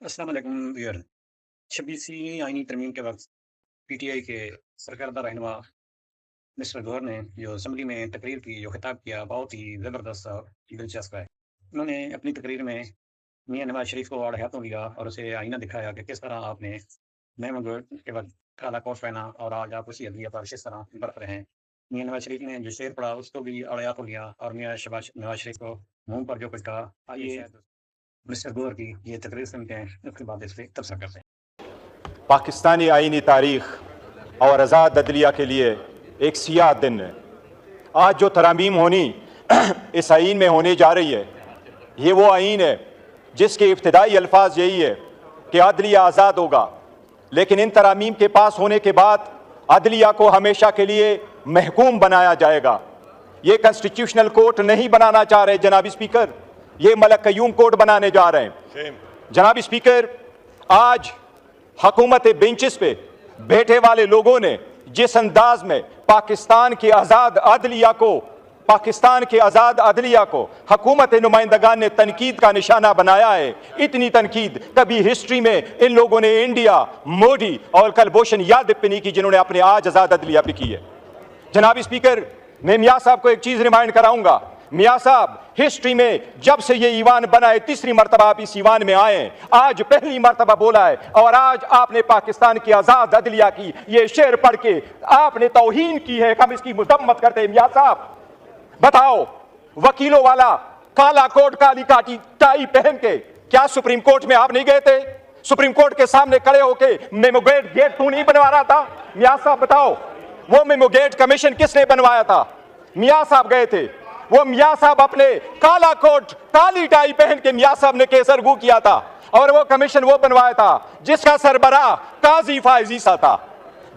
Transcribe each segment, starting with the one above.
अस्सलाम वालेकुम व्यूअर। 26वीं आईनी तरमीम के वक्त पीटीआई के सरकर्दा रहनुमा मिस्टर गौहर ने जो असम्बली में तकरीर की, जो खिताब किया, बहुत ही ज़बरदस्त और दिलचस्प है। उन्होंने अपनी तकरीर में मियाँ नवाज शरीफ को आड़े हाथों लिया और उसे आईना दिखाया कि किस तरह आपने नए के वक्त काला कोट पहना और आज आप उसी अदलिया पर किस तरह बरत रहे हैं। मियाँ नवाज शरीफ ने जो शेर पढ़ा उसको भी आड़े हाथों लिया और मियाँ शबाज नवाज शरीफ को मुंह पर जो कुछ कहा, आइए मिस्टर गौहर की ये तकरीर सुनते हैं, उसके बाद इस पर तबसरा करते हैं। पाकिस्तानी आईनी तारीख और आज़ाद अदलिया के लिए एक सियाह दिन है। आज जो तरामीम होनी इस आइन में होने जा रही है, ये वो आइन है जिसके इब्तदाई अल्फाज यही है कि अदलिया आज़ाद होगा, लेकिन इन तरामीम के पास होने के बाद अदलिया को हमेशा के लिए महकूम बनाया जाएगा। ये कॉन्स्टिट्यूशनल कोर्ट नहीं बनाना चाह रहे जनाब स्पीकर, ये मलक कयूम कोर्ट बनाने जा रहे हैं। जनाब स्पीकर, आज हुकूमत बेंचेस पे बैठे वाले लोगों ने जिस अंदाज में पाकिस्तान की आज़ाद अदलिया को हुकूमत नुमाइंदगान ने तनकीद का निशाना बनाया है, इतनी तनकीद कभी हिस्ट्री में इन लोगों ने इंडिया, मोदी और कुलभूषण यादव पे नहीं की जिन्होंने अपने आज आज़ाद अदलिया पे की है। जनाब स्पीकर, मैं मियाँ साहब को एक चीज़ रिमाइंड कराऊंगा। मियाँ साहब, हिस्ट्री में जब से ये ईवान बना है, तीसरी मरतबा आप इस ईवान में आए हैं, आज पहली मरतबा बोला है और आज आपने पाकिस्तान की आज़ाद अदलिया की ये शेर पढ़ के आपने तौहीन की है। हम इसकी मजम्मत करते हैं। मियाँ साहब बताओ, वकीलों वाला काला कोट काली काटी टाई पहन के क्या सुप्रीम कोर्ट में आप नहीं गए थे? सुप्रीम कोर्ट के सामने खड़े होके मेमोगेट गेट तू नहीं बनवा रहा था? मियाँ साहब बताओ, वो मेमोगेट कमीशन किसने बनवाया था? मियाँ साहब गए थे। वो मियाँ साहब अपने काला कोट काली टाई पहन के मियाँ साहब ने केसर गू किया था और वो कमीशन वो बनवाया था जिसका सरबराह काजी फायज ईसा था।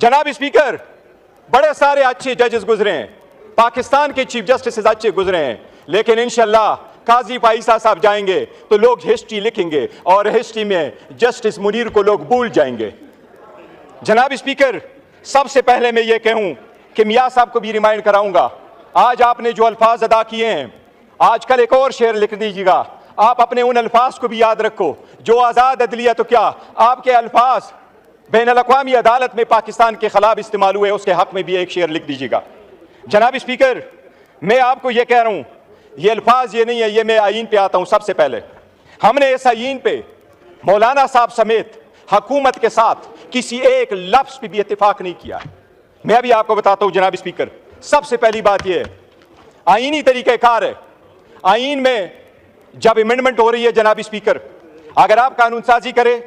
जनाब स्पीकर, बड़े सारे अच्छे जजेस गुजरे हैं, पाकिस्तान के चीफ जस्टिस अच्छे गुजरे हैं, लेकिन इंशाल्लाह काजी फाइसा साहब जाएंगे तो लोग हिस्ट्री लिखेंगे और हिस्ट्री में जस्टिस मुनीर को लोग भूल जाएंगे। जनाब स्पीकर, सबसे पहले मैं ये कहूं कि मियाँ साहब को भी रिमाइंड कराऊंगा, आज आपने जो अल्फाज अदा किए हैं, आजकल एक और शेर लिख दीजिएगा। आप अपने उन अल्फाज को भी याद रखो जो आज़ाद अदलिया, तो क्या आपके अल्फाज बैनुल अक़वामी अदालत में पाकिस्तान के खिलाफ इस्तेमाल हुए, उसके हक में भी एक शेर लिख दीजिएगा। जनाब स्पीकर, मैं आपको ये कह रहा हूँ, ये अल्फाज ये नहीं है, ये मैं आइन पे आता हूँ। सबसे पहले हमने इस आइन पे मौलाना साहब समेत हुकूमत के साथ किसी एक लफ्ज़ पे भी इत्तेफाक नहीं किया। मैं अभी आपको बताता हूँ जनाब स्पीकर। सबसे पहली बात यह है, आईनी तरीक़ेकार है। आइन में जब अमेंडमेंट हो रही है जनाब स्पीकर, अगर आप कानून साजी करें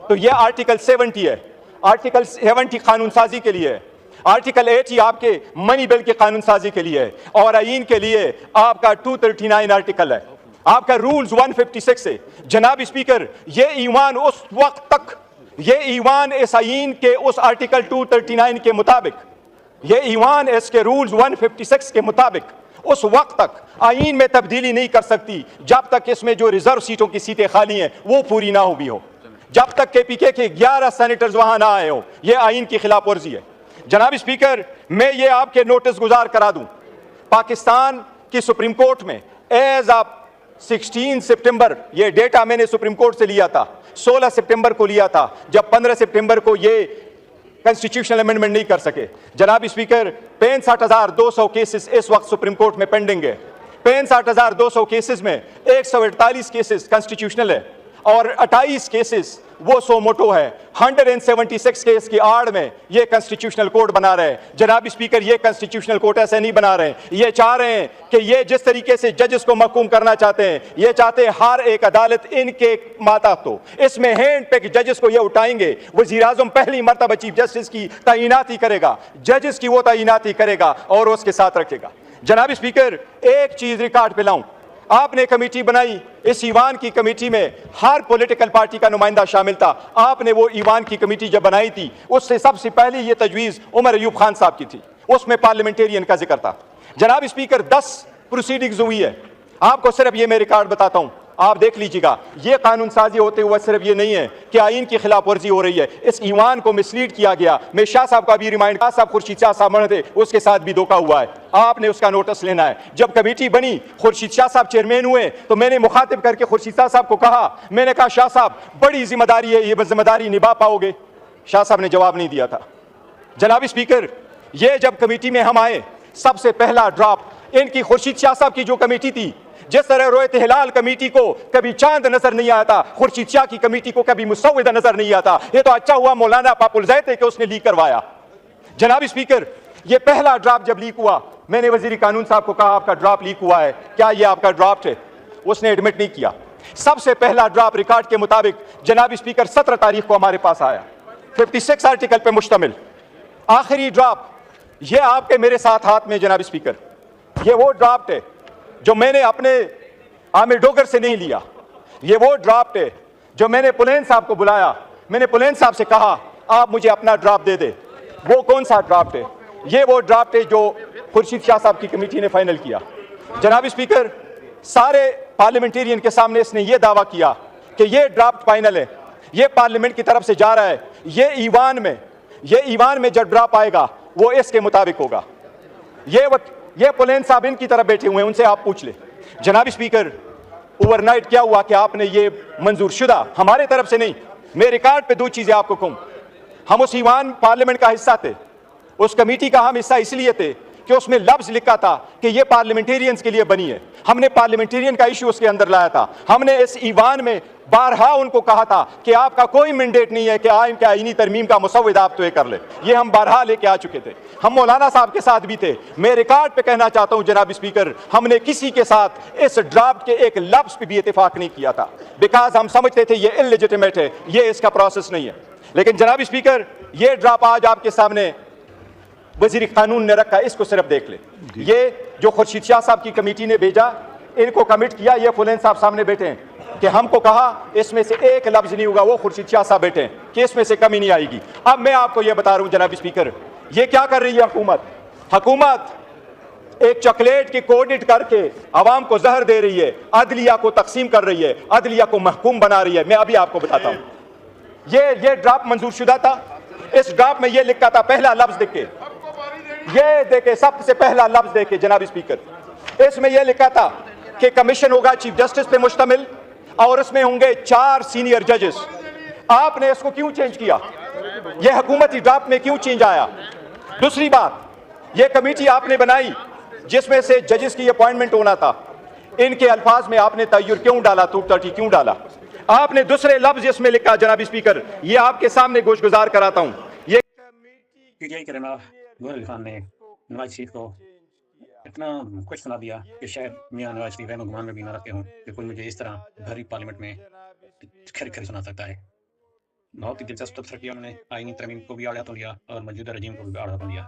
तो यह आर्टिकल 70 है। आर्टिकल 70 कानून साजी के लिए है, आर्टिकल 80 आपके मनी बिल के कानून साजी के लिए है, और आइन के लिए आपका 239 आर्टिकल है, आपका रूल्स 156 है। जनाब स्पीकर, ये ईवान उस वक्त तक, ये ईवान इस आइन के उस आर्टिकल 239 के मुताबिक, ये ईवान इसके रूल्स 156 के मुताबिक उस वक्त तक आइन में तब्दीली नहीं कर सकती जब तक इसमें जो रिजर्व सीटों की सीटें खाली हैं वो पूरी ना हुई हो, जब तक केपीके के 11 सेनेटर्स वहां ना आए हो। ये आइन की खिलाफ वर्जी है। जनाब स्पीकर, मैं ये आपके नोटिस गुजार करा दूं, पाकिस्तान की सुप्रीम कोर्ट में एज ऑफ 16 सितंबर, ये डेटा मैंने सुप्रीम कोर्ट से लिया था, 16 सितंबर को लिया था, जब 15 सितंबर को ये कॉन्स्टिट्यूशनल अमेंडमेंट नहीं कर सके। जनाब स्पीकर, 65,200 केसेस इस वक्त सुप्रीम कोर्ट में पेंडिंग है। 65,200 केसेस में 148 केसेस कॉन्स्टिट्यूशनल है और 28 केसेस वो सो मोटो है। 176 केस की आड़ में ये कॉन्स्टिट्यूशनल कोर्ट बना रहे हैं। जनाब स्पीकर, ये कॉन्स्टिट्यूशनल कोर्ट ऐसे नहीं बना रहे हैं। ये चाह रहे हैं कि ये जिस तरीके से जजेस को महकूम करना चाहते हैं, ये चाहते हैं हर एक अदालत इनके मातहत हो। इसमें हैंड पे जजेस को ये उठाएंगे, वज़ीर आज़म पहली मरतबा चीफ जस्टिस की तैनाती करेगा, जजेस की वो तैनाती करेगा और उसके साथ रखेगा। जनाब स्पीकर, एक चीज रिकॉर्ड पे लाऊं, आपने कमेटी बनाई, इस ईवान की कमेटी में हर पॉलिटिकल पार्टी का नुमाइंदा शामिल था। आपने वो ईवान की कमेटी जब बनाई थी, उससे सबसे पहले ये तजवीज़ उमर अयूब खान साहब की थी, उसमें पार्लियामेंटेरियन का जिक्र था। जनाब स्पीकर, 10 प्रोसीडिंग्स हुई है। आपको सिर्फ ये मैं रिकॉर्ड बताता हूँ, आप देख लीजिएगा, ये कानून साजी होते हुए सिर्फ ये नहीं है कि आइन की खिलाफ वर्जी हो रही है, इस ईवान को मिसलीड किया गया। मैं शाह साहब का भी रिमाइंड, शाह साहब खुर्शीद शाह साहब मर थे, उसके साथ भी धोखा हुआ है, आपने उसका नोटिस लेना है। जब कमेटी बनी, खुर्शीद शाह साहब चेयरमैन हुए, तो मैंने मुखातिब करके खुर्शीद शाह साहब को कहा, मैंने कहा शाह साहब बड़ी जिम्मेदारी है, ये जिम्मेदारी निभा पाओगे? शाह साहब ने जवाब नहीं दिया था। जनाब स्पीकर, ये जब कमेटी में हम आए, सबसे पहला ड्राफ्ट इनकी खुर्शीद शाह साहब की जो कमेटी थी, जिस तरह रोयत हिलाल कमेटी को कभी चांद नजर नहीं आता, खुर्शीद शाह की कमेटी को कभी मुसव्विदा नजर नहीं आता। ये तो अच्छा हुआ मौलाना पापुलजैद है कि उसने लीक करवाया। जनाब स्पीकर, ये पहला ड्राफ्ट जब लीक हुआ, मैंने वजीर कानून साहब को कहा आपका ड्राफ्ट लीक हुआ है, क्या ये आपका ड्राफ्ट है? उसने एडमिट नहीं किया। सबसे पहला ड्राफ्ट रिकॉर्ड के मुताबिक जनाब स्पीकर 17 तारीख को हमारे पास आया, 56 आर्टिकल पे मुश्तमिल। आखिरी ड्राफ्ट ये आपके मेरे साथ हाथ में जनाब स्पीकर, ये वो ड्राफ्ट है जो मैंने अपने आमिर डोगर से नहीं लिया। ये वो ड्राफ्ट है जो मैंने पुलेन साहब को बुलाया, मैंने पुलेन साहब से कहा आप मुझे अपना ड्राफ्ट दे दे। वो कौन सा ड्राफ्ट है? ये वो ड्राफ्ट है जो खुर्शीद शाह साहब की कमेटी ने फाइनल किया। जनाब स्पीकर, सारे पार्लियामेंटेरियन के सामने इसने ये दावा किया कि ये ड्राफ्ट फाइनल है, ये पार्लियामेंट की तरफ से जा रहा है, ये ईवान में जब ड्राफ्ट आएगा वो इसके मुताबिक होगा। ये पुलेन साहब इनकी तरफ बैठे हुए हैं, उनसे आप पूछ ले। जनाब स्पीकर, ओवरनाइट क्या हुआ कि आपने ये मंजूर शुदा, हमारे तरफ से नहीं, मैं रिकॉर्ड पे दो चीजें आपको कहूं। हम उस ईवान पार्लियामेंट का हिस्सा थे, उस कमेटी का हम हिस्सा इसलिए थे कि उसमें लफ्ज लिखा था कि ये पार्लियामेंटेरियंस के लिए बनी है। हमने पार्लियामेंटेरियन का इशू उसके अंदर लाया था। हमने इस ईवान में बारहा उनको कहा था कि आपका कोई मैंडेट नहीं है कि आइन के आईनी तरमीम का मुसव्विदा आप तय कर ले। ये हम बारहा लेके आ चुके थे। हम मौलाना साहब के साथ भी थे। मैं रिकॉर्ड पे कहना चाहता हूं जनाब स्पीकर, हमने किसी के साथ इस ड्राफ्ट के एक लफ्ज पे भी इत्तेफाक नहीं किया था, बिकॉज हम समझते थे ये इलेजिटिमेट है, ये इसका प्रोसेस नहीं है। लेकिन जनाब स्पीकर, ये ड्राफ्ट आज आपके सामने वजीर कानून ने रखा, इसको सिर्फ देख ले। ये जो खुर्शीद शाह साहब की कमेटी ने भेजा, इनको कमिट किया, ये फुलेन साहब सामने बैठे हैं कि हमको कहा इसमें से एक लफ्ज नहीं होगा, वो खुर्शीद शाह साहब बैठे हैं कि इसमें से कमी नहीं आएगी। अब मैं आपको ये बता रहा हूं जनाब स्पीकर, ये क्या कर रही है हुकूमत एक चॉकलेट की कोडिट करके अवाम को जहर दे रही है, अदलिया को तकसीम कर रही है, अदलिया को महकूम बना रही है। मैं अभी आपको बताता हूं, ये ड्राफ्ट मंजूर शुदा था। इस ड्राफ्ट में ये लिखा था, पहला लफ्ज देखे, ये देखे, सबसे पहला लफ्ज देखे जनाब स्पीकर, इसमें यह लिखा था कि कमीशन होगा चीफ जस्टिस पे मुश्तमिल और इसमें होंगे 4 सीनियर जजेस। आपने इसको क्यों चेंज किया? यह हुकूमती ड्राफ्ट में क्यों चेंज आया? दूसरी बात, यह कमेटी आपने बनाई जिसमें से जजेस की अपॉइंटमेंट होना था, इनके अल्फाज में आपने तय्युर क्यों डाला, 230 क्यों डाला? आपने दूसरे लफ्ज इसमें लिखा जनाब स्पीकर, यह आपके सामने गोशगुजार कराता हूं। ये पीटीआई के रहनुमा नूर अली खान ने नवाज शरीफ को इतना खुश सुना दिया कि शायद मियां नवाज शरीफ रहम गुमान में भी ना रखे हों कि कोई मुझे इस तरह भरी पार्लियामेंट में खिर सुना सकता है। बहुत ही दिलचस्प तथ्य किया उन्होंने, आईनी तरमीम को भी आड़े हाथों लिया और मौजूदा रजीम को भी आड़े हाथों लिया।